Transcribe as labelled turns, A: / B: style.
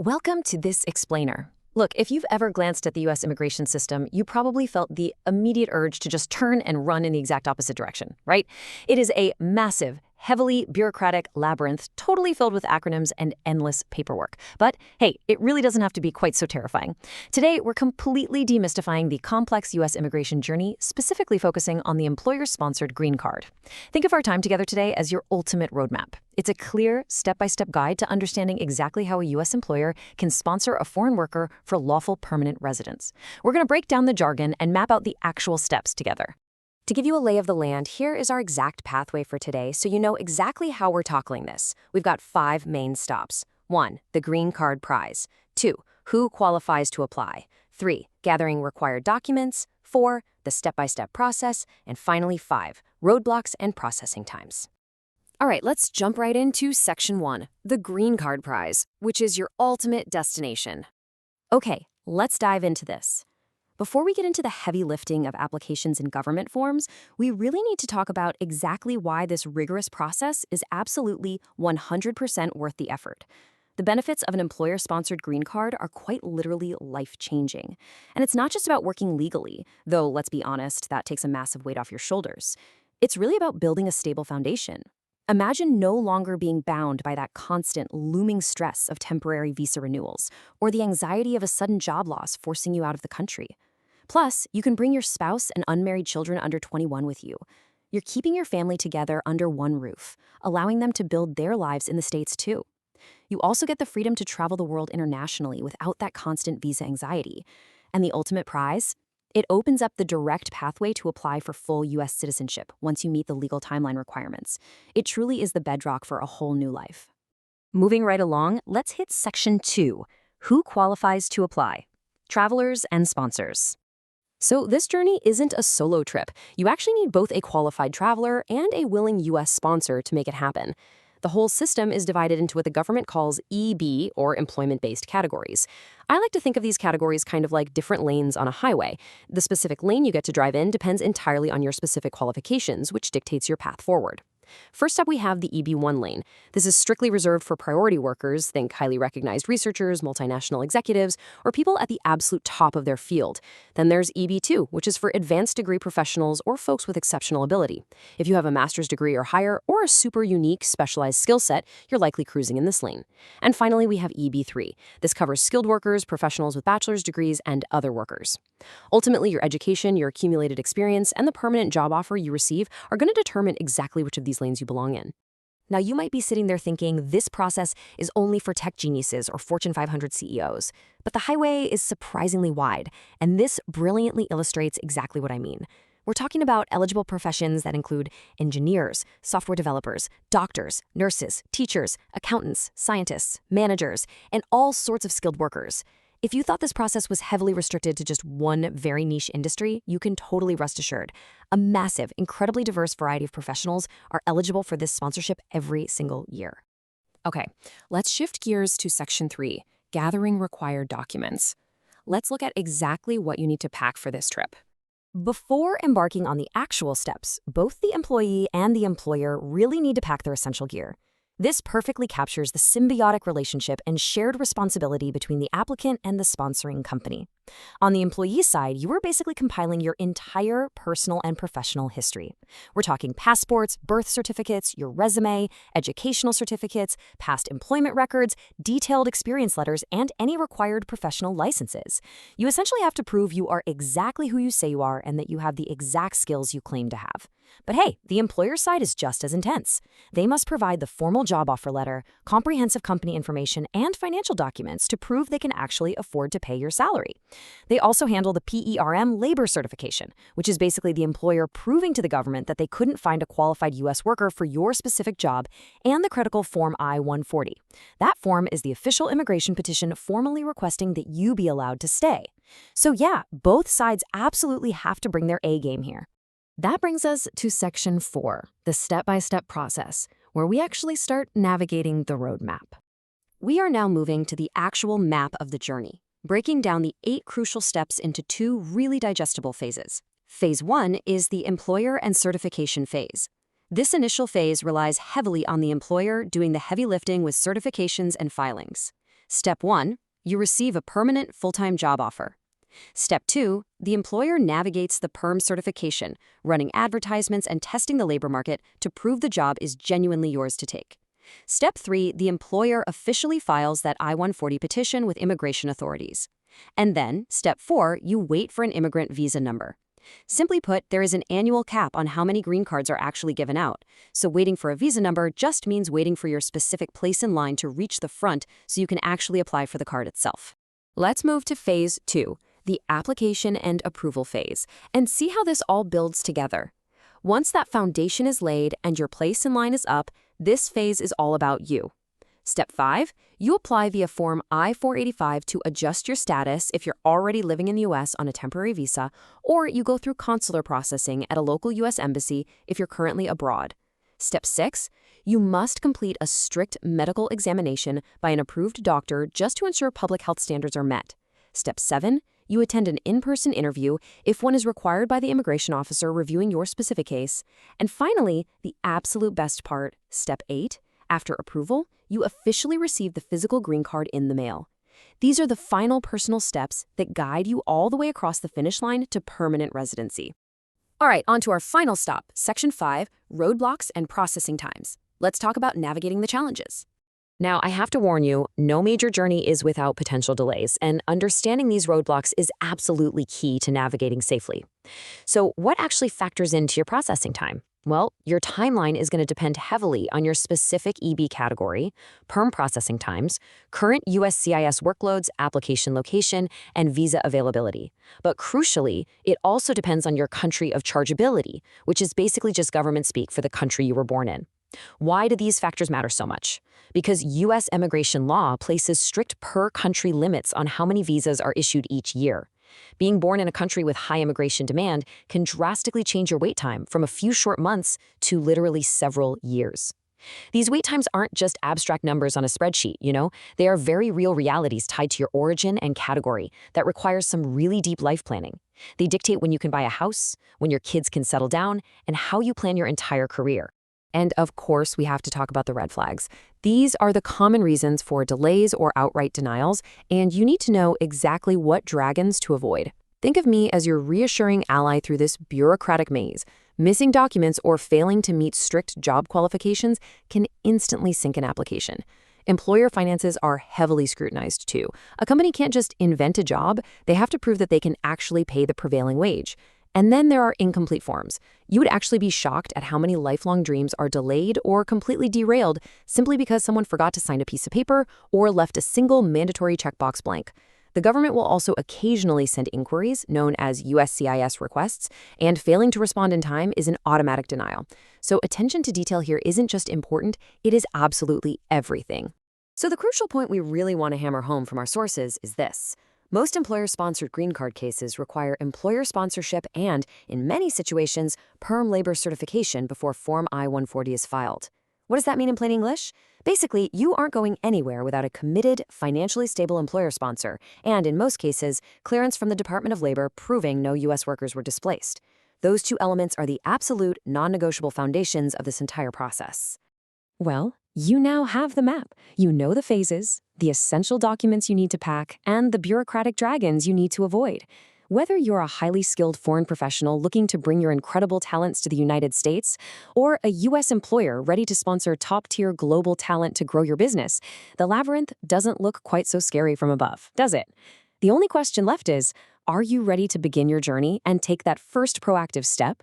A: Welcome to this explainer. Look, if you've ever glanced at the US immigration system, you probably felt the immediate urge to just turn and run in the exact opposite direction, right? It is a massive, heavily bureaucratic labyrinth, totally filled with acronyms and endless paperwork. But hey, it really doesn't have to be quite so terrifying. Today, we're completely demystifying the complex US immigration journey, specifically focusing on the employer-sponsored green card. Think of our time together today as your ultimate roadmap. It's a clear, step-by-step guide to understanding exactly how a U.S. employer can sponsor a foreign worker for lawful permanent residence. We're going to break down the jargon and map out the actual steps together. To give you a lay of the land, here is our exact pathway for today so you know exactly how we're tackling this. We've got 5 main stops. 1. The green card prize. 2. Who qualifies to apply. 3. Gathering required documents. 4. The step-by-step process. And finally, 5. Roadblocks and processing times. All right, let's jump right into Section 1, the Green Card Prize, which is your ultimate destination. Okay, let's dive into this. Before we get into the heavy lifting of applications and government forms, we really need to talk about exactly why this rigorous process is absolutely 100% worth the effort. The benefits of an employer-sponsored green card are quite literally life-changing. And it's not just about working legally, though let's be honest, that takes a massive weight off your shoulders. It's really about building a stable foundation. Imagine no longer being bound by that constant, looming stress of temporary visa renewals or the anxiety of a sudden job loss forcing you out of the country. Plus, you can bring your spouse and unmarried children under 21 with you. You're keeping your family together under one roof, allowing them to build their lives in the States too. You also get the freedom to travel the world internationally without that constant visa anxiety. And the ultimate prize? It opens up the direct pathway to apply for full U.S. citizenship once you meet the legal timeline requirements. It truly is the bedrock for a whole new life. Moving right along, let's hit Section 2, Who qualifies to apply? Travelers and sponsors. So this journey isn't a solo trip. You actually need both a qualified traveler and a willing U.S. sponsor to make it happen. The whole system is divided into what the government calls EB, or employment-based categories. I like to think of these categories kind of like different lanes on a highway. The specific lane you get to drive in depends entirely on your specific qualifications, which dictates your path forward. First up, we have the EB1 lane. This is strictly reserved for priority workers, think highly recognized researchers, multinational executives, or people at the absolute top of their field. Then there's EB2, which is for advanced degree professionals or folks with exceptional ability. If you have a master's degree or higher, or a super unique, specialized skill set, you're likely cruising in this lane. And finally, we have EB3. This covers skilled workers, professionals with bachelor's degrees, and other workers. Ultimately, your education, your accumulated experience, and the permanent job offer you receive are going to determine exactly which of these lanes you belong in. Now, you might be sitting there thinking this process is only for tech geniuses or Fortune 500 CEOs, but the highway is surprisingly wide, and this brilliantly illustrates exactly what I mean. We're talking about eligible professions that include engineers, software developers, doctors, nurses, teachers, accountants, scientists, managers, and all sorts of skilled workers. If you thought this process was heavily restricted to just one very niche industry, you can totally rest assured. A massive, incredibly diverse variety of professionals are eligible for this sponsorship every single year. Okay, let's shift gears to Section 3, Gathering Required Documents. Let's look at exactly what you need to pack for this trip. Before embarking on the actual steps, both the employee and the employer really need to pack their essential gear. This perfectly captures the symbiotic relationship and shared responsibility between the applicant and the sponsoring company. On the employee side, you are basically compiling your entire personal and professional history. We're talking passports, birth certificates, your resume, educational certificates, past employment records, detailed experience letters, and any required professional licenses. You essentially have to prove you are exactly who you say you are and that you have the exact skills you claim to have. But hey, the employer side is just as intense. They must provide the formal job offer letter, comprehensive company information, and financial documents to prove they can actually afford to pay your salary. They also handle the PERM Labor Certification, which is basically the employer proving to the government that they couldn't find a qualified U.S. worker for your specific job, and the critical Form I-140. That form is the official immigration petition formally requesting that you be allowed to stay. So yeah, both sides absolutely have to bring their A game here. That brings us to Section 4, the step-by-step process, where we actually start navigating the roadmap. We are now moving to the actual map of the journey, breaking down the 8 crucial steps into 2 really digestible phases. Phase 1 is the employer and certification phase. This initial phase relies heavily on the employer doing the heavy lifting with certifications and filings.
B: Step 1, you receive a permanent full-time job offer. Step 2, the employer navigates the PERM certification, running advertisements and testing the labor market to prove the job is genuinely yours to take. Step 3, the employer officially files that I-140 petition with immigration authorities. And then, Step 4, you wait for an immigrant visa number. Simply put, there is an annual cap on how many green cards are actually given out. So waiting for a visa number just means waiting for your specific place in line to reach the front so you can actually apply for the card itself. Let's move to Phase 2, the application and approval phase, and see how this all builds together. Once that foundation is laid and your place in line is up, this phase is all about you. Step 5, you apply via Form I-485 to adjust your status if you're already living in the U.S. on a temporary visa, or you go through consular processing at a local U.S. embassy if you're currently abroad. Step 6, you must complete a strict medical examination by an approved doctor just to ensure public health standards are met. Step 7, you attend an in-person interview if one is required by the immigration officer reviewing your specific case. And finally, the absolute best part, Step 8, after approval, you officially receive the physical green card in the mail. These are the final personal steps that guide you all the way across the finish line to permanent residency. All right, on to our final stop, Section 5, roadblocks and processing times. Let's talk about navigating the challenges. Now, I have to warn you, no major journey is without potential delays, and understanding these roadblocks is absolutely key to navigating safely. So, what actually factors into your processing time? Well, your timeline is going to depend heavily on your specific EB category, PERM processing times, current USCIS workloads, application location, and visa availability. But crucially, it also depends on your country of chargeability, which is basically just government speak for the country you were born in. Why do these factors matter so much? Because U.S. immigration law places strict per-country limits on how many visas are issued each year. Being born in a country with high immigration demand can drastically change your wait time from a few short months to literally several years. These wait times aren't just abstract numbers on a spreadsheet, They are very real realities tied to your origin and category that requires some really deep life planning. They dictate when you can buy a house, when your kids can settle down, and how you plan your entire career. And of course, we have to talk about the red flags. These are the common reasons for delays or outright denials, and you need to know exactly what dragons to avoid. Think of me as your reassuring ally through this bureaucratic maze. Missing documents or failing to meet strict job qualifications can instantly sink an application. Employer finances are heavily scrutinized too. A company can't just invent a job, they have to prove that they can actually pay the prevailing wage. And then there are incomplete forms. You would actually be shocked at how many lifelong dreams are delayed or completely derailed simply because someone forgot to sign a piece of paper or left a single mandatory checkbox blank. The government will also occasionally send inquiries, known as USCIS requests, and failing to respond in time is an automatic denial. So attention to detail here isn't just important, it is absolutely everything. So the crucial point we really want to hammer home from our sources is this. Most employer-sponsored green card cases require employer sponsorship and, in many situations, PERM Labor Certification before Form I-140 is filed. What does that mean in plain English? Basically, you aren't going anywhere without a committed, financially stable employer sponsor, and in most cases, clearance from the Department of Labor proving no U.S. workers were displaced. Those two elements are the absolute, non-negotiable foundations of this entire process. Well, you now have the map. You know the phases, the essential documents you need to pack, and the bureaucratic dragons you need to avoid. Whether you're a highly skilled foreign professional looking to bring your incredible talents to the United States, or a U.S. employer ready to sponsor top-tier global talent to grow your business, the labyrinth doesn't look quite so scary from above, does it? The only question left is, are you ready to begin your journey and take that first proactive step?